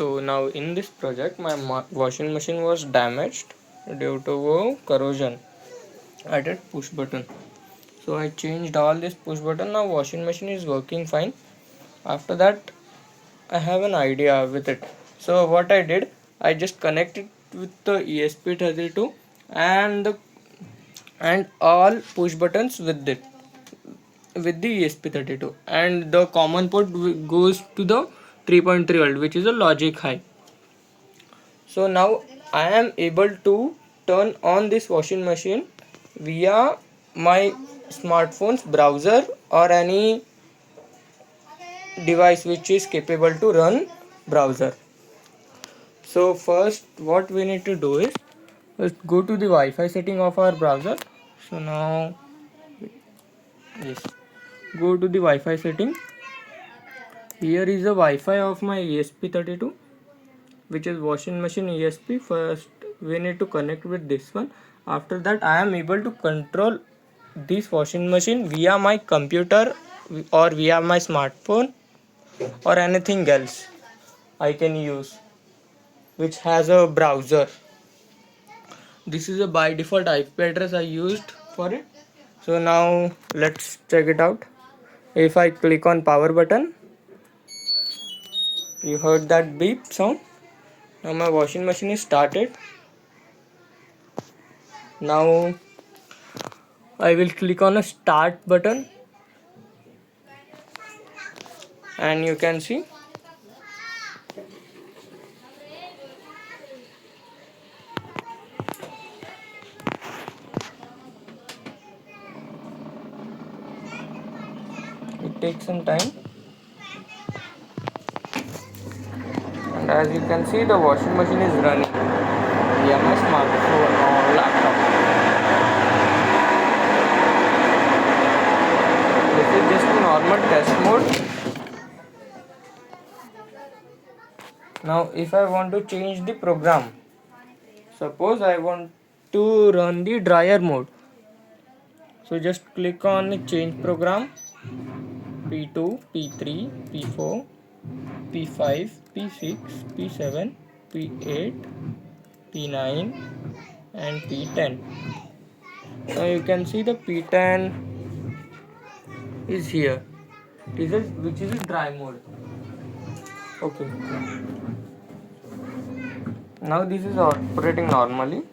So now in this project my washing machine was damaged due to corrosion at a push button. So I changed all this push button. Now washing machine is working fine. After that I have an idea with it. So what I did, I just connected with the ESP32 and all push buttons with it, with the ESP32, and the common port goes to the 3.3 volt, which is a logic high. So now I am able to turn on this washing machine via my smartphone's browser or any device which is capable to run browser. So first what we need to do is, let's go to the Wi-Fi setting of our browser. So now, yes, go to the Wi-Fi setting. Here is the Wi-Fi of my ESP32, which is washing machine ESP. First we need to connect with this one. After that I am able to control this washing machine via my computer or via my smartphone or anything else I can use which has a browser. This is a by default IP address I used for it. So now let's check it out. If I click on power button, you heard that beep sound. Now my washing machine is started. Now I will click on a start button and you can see it takes some time, and as you can see the washing machine is running via my smartphone or laptop. This is just a normal test mode. Now if I want to change the program, suppose I want to run the dryer mode, so just click on change program. P2, P3, P4, P5, P6, P7, P8, P9 and P10. Now you can see the P10 is here. Which is a dry mode. Okay. Now this is operating normally.